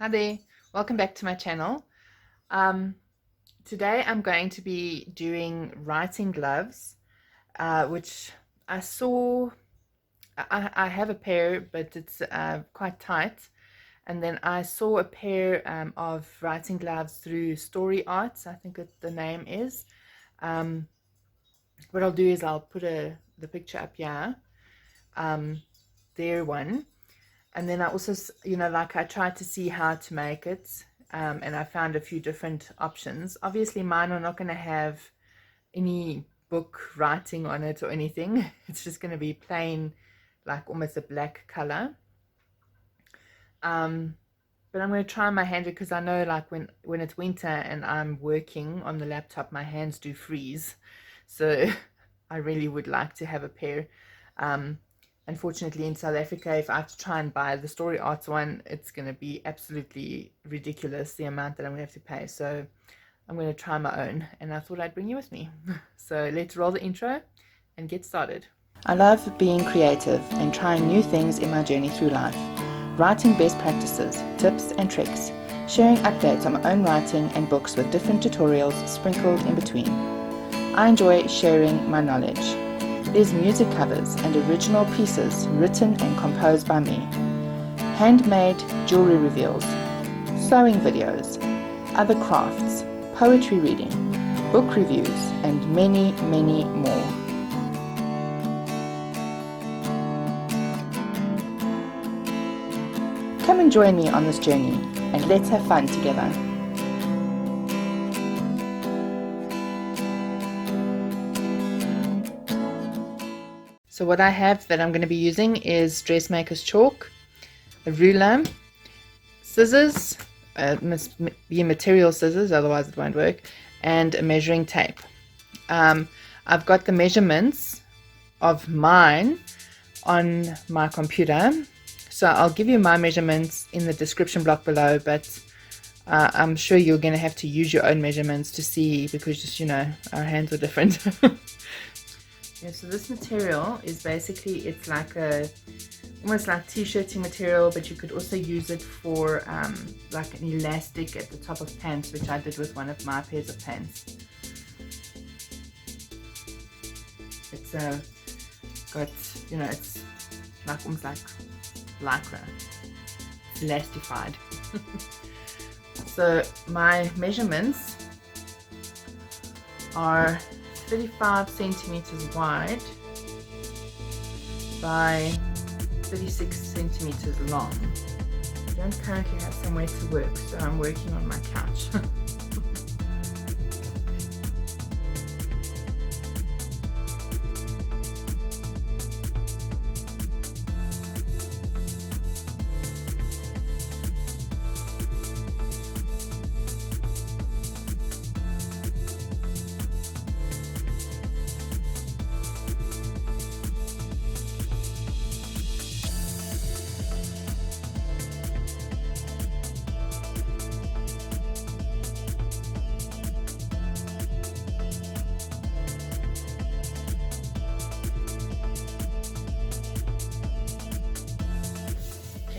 Hi there, welcome back to my channel. Um, Today I'm going to be doing writing gloves, which I saw, I have a pair, but it's quite tight. And then I saw a pair of writing gloves through Story Arts, I think the name is. Um, what I'll do is I'll put the picture up here, their one. And then I also, like I tried to see how to make it, and I found a few different options. Obviously, mine are not going to have any book writing on it or anything. It's just going to be plain, like almost a black color. But I'm going to try my hand because I know, like when it's winter and I'm working on the laptop, my hands do freeze. So I really would like to have a pair. Unfortunately, in South Africa, if I have to try and buy the Story Arts one, it's going to be absolutely ridiculous, the amount that I'm going to have to pay. So I'm going to try my own, and I thought I'd bring you with me. So let's roll the intro and get started. I love being creative and trying new things in my journey through life. Writing best practices, tips and tricks, sharing updates on my own writing and books with different tutorials sprinkled in between. I enjoy sharing my knowledge. There's music covers and original pieces written and composed by me. Handmade jewelry reveals, sewing videos, other crafts, poetry reading, book reviews, and many, many more. Come and join me on this journey and let's have fun together. So what I have that I'm going to be using is dressmaker's chalk, a ruler, scissors, must be material scissors, otherwise it won't work, and a measuring tape. I've got the measurements of mine on my computer, so I'll give you my measurements in the description block below, but I'm sure you're going to have to use your own measurements to see, because just, our hands are different. Yeah, so this material is basically, it's like almost like t-shirting material, but you could also use it for like an elastic at the top of pants, which I did with one of my pairs of pants. It's got, it's like almost like lycra. It's elastified. So my measurements are 35 centimeters wide by 36 centimeters long. I don't currently have somewhere to work, so I'm working on my couch.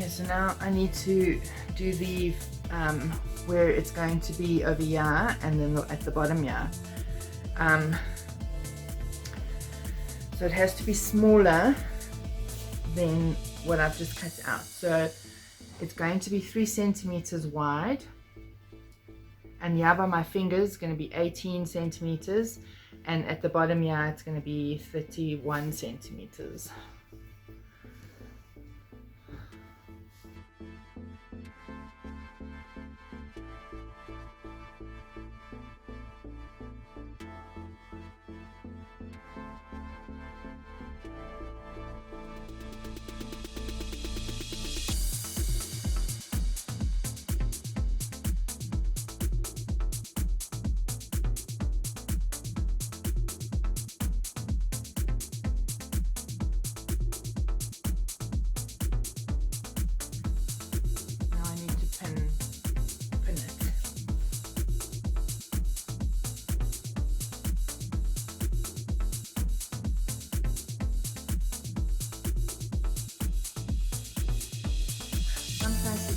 So now I need to do the where it's going to be over here and then at the bottom here. So it has to be smaller than what I've just cut out. So it's going to be 3 centimeters wide, and here by my fingers is going to be 18 centimeters, and at the bottom here it's going to be 31 centimeters.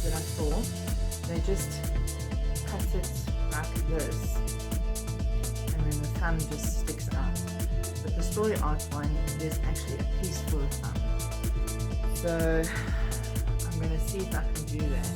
That I saw they just cut it like this, and then the thumb just sticks out. But the story art one, there's actually a piece full of thumb. So I'm going to see if I can do that.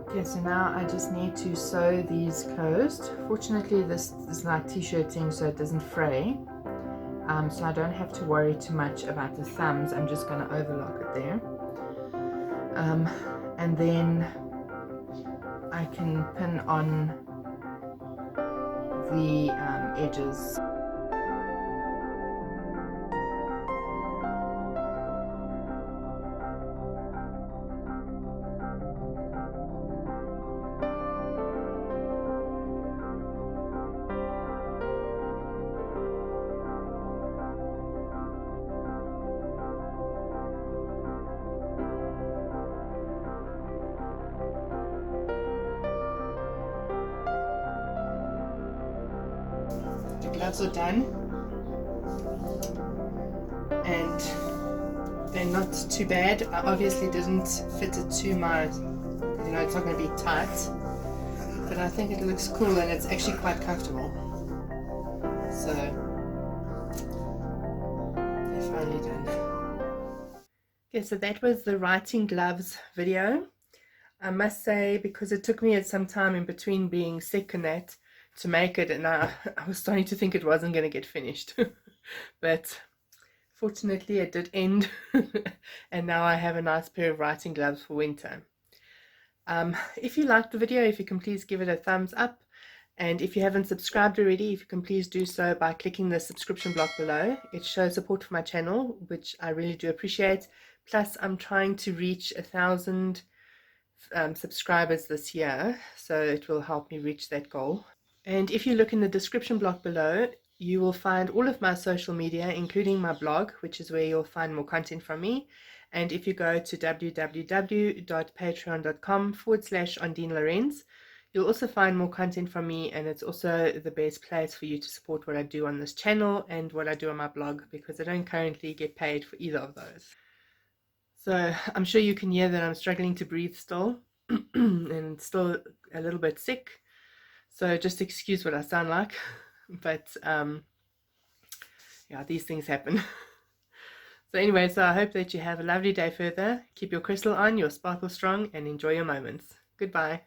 Okay, so now I just need to sew these closed. Fortunately, this is like t-shirting, so it doesn't fray. So I don't have to worry too much about the thumbs. I'm just going to overlock it there. And then I can pin on the edges. The gloves are done, and they're not too bad. I obviously didn't fit it to my, you know, it's not going to be tight, but I think it looks cool and it's actually quite comfortable. So they're finally done. Okay, so that was the writing gloves video. I must say, because it took me some time in between being sick and that to make it, and I was starting to think it wasn't going to get finished. But fortunately it did end, and now I have a nice pair of writing gloves for winter. If you liked the video, if you can please give it a thumbs up, and if you haven't subscribed already, if you can please do so by clicking the subscription block below. It shows support for my channel, which I really do appreciate. Plus I'm trying to reach 1,000 subscribers this year, so it will help me reach that goal. And if you look in the description block below, you will find all of my social media, including my blog, which is where you'll find more content from me. And if you go to www.patreon.com/Ondeane Lourens, you'll also find more content from me, and it's also the best place for you to support what I do on this channel and what I do on my blog, because I don't currently get paid for either of those. So I'm sure you can hear that I'm struggling to breathe still and still a little bit sick. So just excuse what I sound like, but yeah, these things happen. So anyway, so I hope that you have a lovely day further. Keep your crystal on, your sparkle strong, and enjoy your moments. Goodbye.